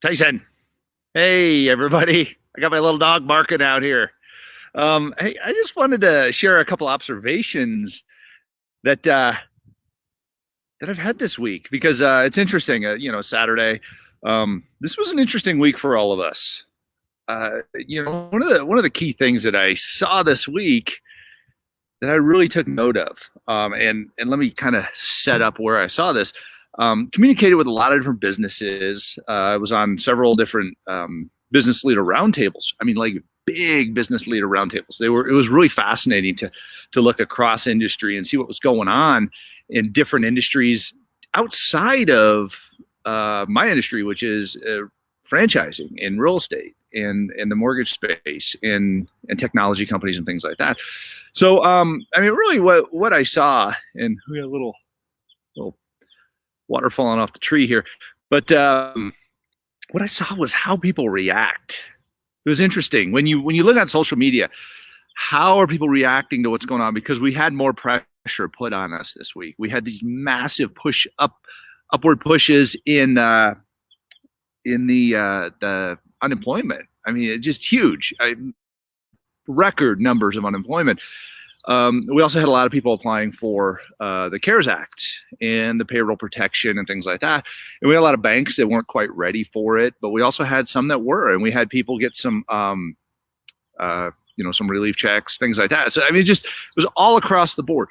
Tyson. Hey, everybody. I got my little dog barking out here. Hey, I just wanted to share a couple observations that that I've had this week because it's interesting. Saturday. This was an interesting week for all of us. One of the key things that I saw this week that I really took note of, and let me kind of set up where I saw this. Communicated with a lot of different businesses. I was on several different business leader roundtables. I mean, like big business leader roundtables. It was really fascinating to look across industry and see what was going on in different industries outside of my industry, which is franchising in real estate and in the mortgage space and technology companies and things like that. So, really, what I saw, and we got a little water falling off the tree here. But what I saw was how people react. It was interesting when you look at social media. How are people reacting to what's going on? Because we had more pressure put on us this week. We had these massive upward pushes in the unemployment. I mean, it's just huge. Record numbers of unemployment. We also had a lot of people applying for the CARES Act and the payroll protection and things like that. And we had a lot of banks that weren't quite ready for it, but we also had some that were, and we had people get some relief checks, things like that. So I mean, it was all across the board.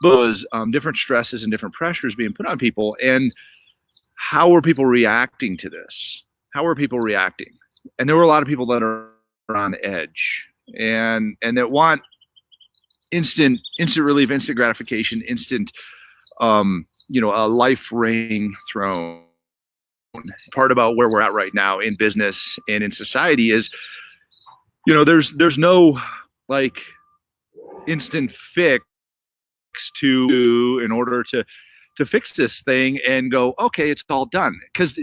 But it was different stresses and different pressures being put on people. And how were people reacting to this? How were people reacting? And there were a lot of people that are on edge and that want instant relief, instant gratification, instant, a life ring thrown. Part about where we're at right now in business and in society is, there's no like instant fix in order to fix this thing and go, okay, it's all done, because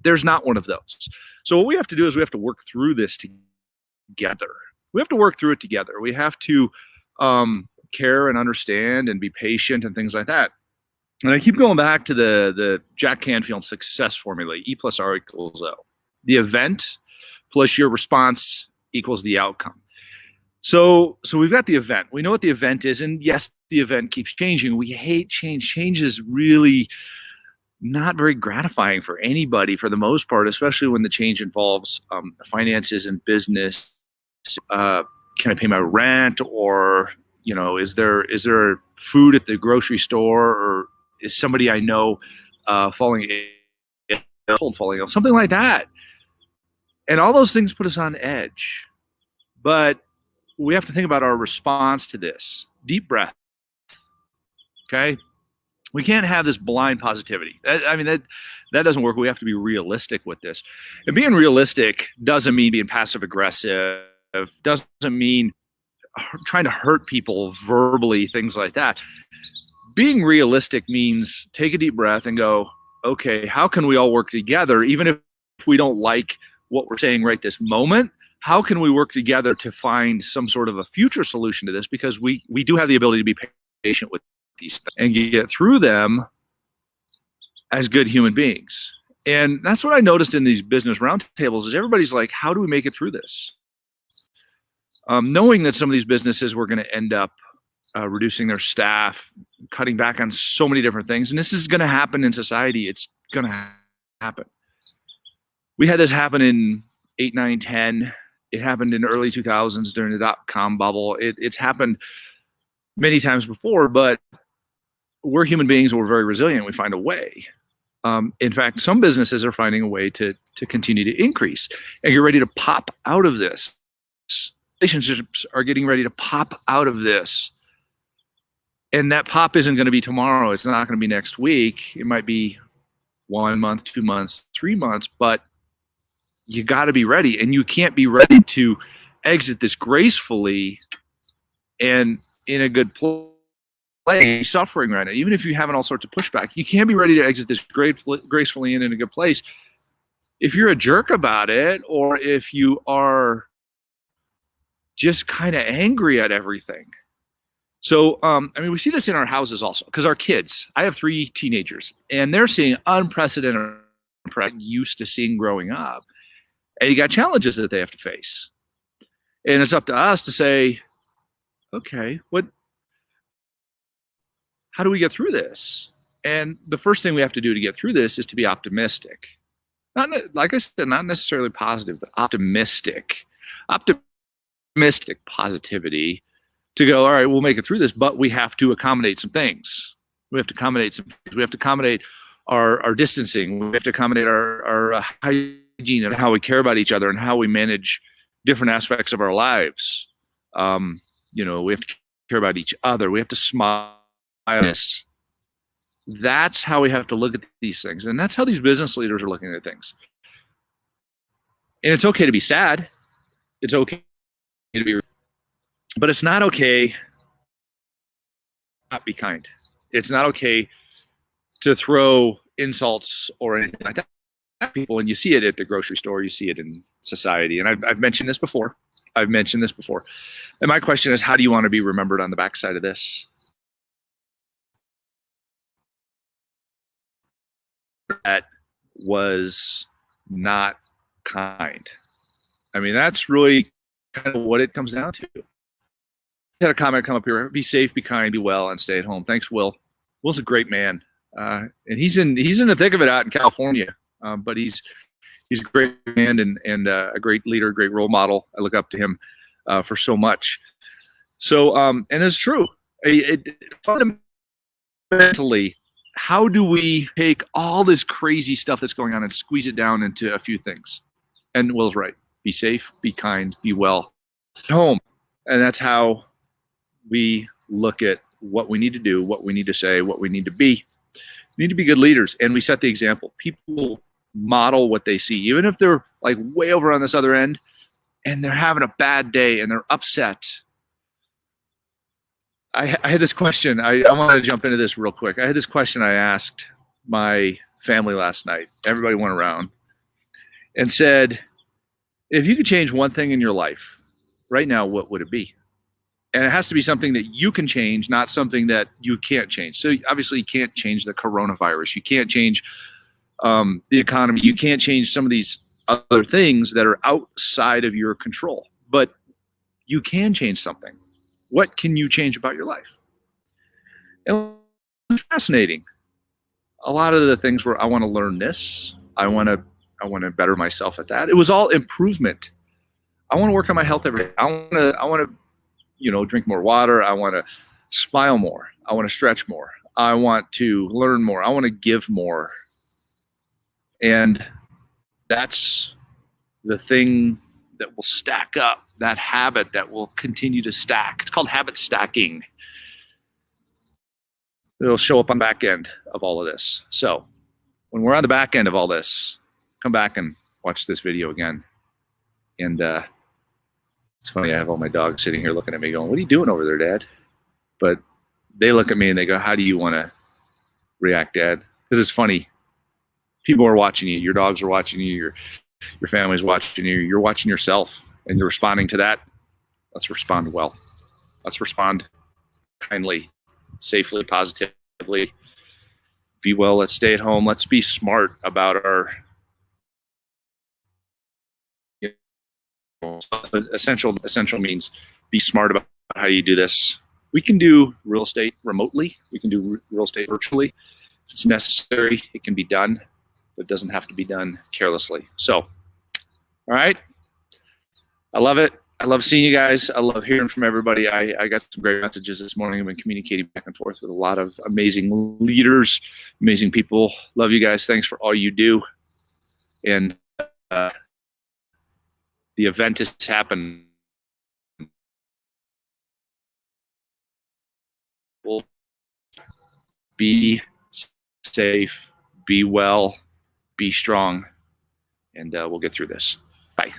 there's not one of those. So what we have to do is we have to work through this together. We have to work through it together. We have to care and understand and be patient and things like that. And I keep going back to the Jack Canfield success formula: E plus R equals O. The event plus your response equals the outcome. So we've got the event. We know what the event is, and yes, the event keeps changing. We hate change. Change is really not very gratifying for anybody for the most part, especially when the change involves finances and business. Can I pay my rent, or is there food at the grocery store, or is somebody I know falling ill, something like that? And all those things put us on edge. But we have to think about our response to this. Deep breath. Okay? We can't have this blind positivity. That doesn't work. We have to be realistic with this. And being realistic doesn't mean being passive aggressive, doesn't mean trying to hurt people verbally, things like that. Being realistic means take a deep breath and go, okay, how can we all work together, even if we don't like what we're saying right this moment? How can we work together to find some sort of a future solution to this? Because we do have the ability to be patient with these things and get through them as good human beings. And that's what I noticed in these business roundtables is everybody's like, how do we make it through this? Knowing that some of these businesses were going to end up reducing their staff, cutting back on so many different things. And this is going to happen in society. It's going to happen. We had this happen in 8, 9, 10. It happened in early 2000s during the dot-com bubble. It's happened many times before, but we're human beings and we're very resilient. We find a way. In fact, some businesses are finding a way to continue to increase and get ready to pop out of this. Relationships are getting ready to pop out of this. And that pop isn't going to be tomorrow. It's not going to be next week. It might be 1 month, 2 months, 3 months, but you got to be ready. And you can't be ready to exit this gracefully and in a good place, suffering right now. Even if you're having all sorts of pushback, you can't be ready to exit this gracefully and in a good place if you're a jerk about it, or if you are just kind of angry at everything. So, we see this in our houses also, because our kids, I have 3 teenagers, and they're seeing unprecedented used to seeing growing up. And you got challenges that they have to face. And it's up to us to say, okay, how do we get through this? And the first thing we have to do to get through this is to be optimistic. Not, like I said, not necessarily positive, but optimistic. Optimistic positivity to go, all right, we'll make it through this, but we have to accommodate some things. We have to accommodate our distancing. We have to accommodate our hygiene and how we care about each other and how we manage different aspects of our lives. We have to care about each other. We have to smile. That's how we have to look at these things. And that's how these business leaders are looking at things. And it's okay to be sad. It's okay to be, but it's not okay to not be kind. It's not okay to throw insults or anything like that at people. And you see it at the grocery store. You see it in society. And I've mentioned this before. And my question is, how do you want to be remembered on the backside of this? That was not kind. I mean, that's really kind of what it comes down to. I had a comment come up here: be safe, be kind, be well, and stay at home. Thanks, Will. Will's a great man, and he's in the thick of it out in California. But he's a great man and a great leader, a great role model. I look up to him for so much. So, and it's true. Fundamentally, how do we take all this crazy stuff that's going on and squeeze it down into a few things? And Will's right. Be safe, be kind, be well at home. And that's how we look at what we need to do, what we need to say, what we need to be. We need to be good leaders, and we set the example. People model what they see, even if they're like way over on this other end and they're having a bad day and they're upset. I had this question. I want to jump into this real quick. I had this question I asked my family last night. Everybody went around and said, if you could change one thing in your life right now, what would it be? And it has to be something that you can change, not something that you can't change. So obviously you can't change the coronavirus. You can't change the economy. You can't change some of these other things that are outside of your control. But you can change something. What can you change about your life? And it's fascinating. A lot of the things where I want to learn this, I want to better myself at that. It was all improvement. I want to work on my health every day. I want to drink more water. I want to smile more. I want to stretch more. I want to learn more. I want to give more. And that's the thing that will stack up, that habit that will continue to stack. It's called habit stacking. It'll show up on the back end of all of this. So when we're on the back end of all this, come back and watch this video again. And it's funny, I have all my dogs sitting here looking at me going, what are you doing over there, Dad? But they look at me and they go, how do you want to react, Dad? Because it's funny. People are watching you. Your dogs are watching you. Your family's watching you. You're watching yourself, and you're responding to that. Let's respond well. Let's respond kindly, safely, positively. Be well. Let's stay at home. Let's be smart about our essential means. Be smart about how you do this. We can do real estate remotely. We can do real estate virtually. If it's necessary, it can be done. But it doesn't have to be done carelessly. So, all right. I love it. I love seeing you guys. I love hearing from everybody. I got some great messages this morning. I've been communicating back and forth with a lot of amazing leaders, amazing people. Love you guys. Thanks for all you do. And the event has happened. Be safe, be well, be strong, and we'll get through this. Bye.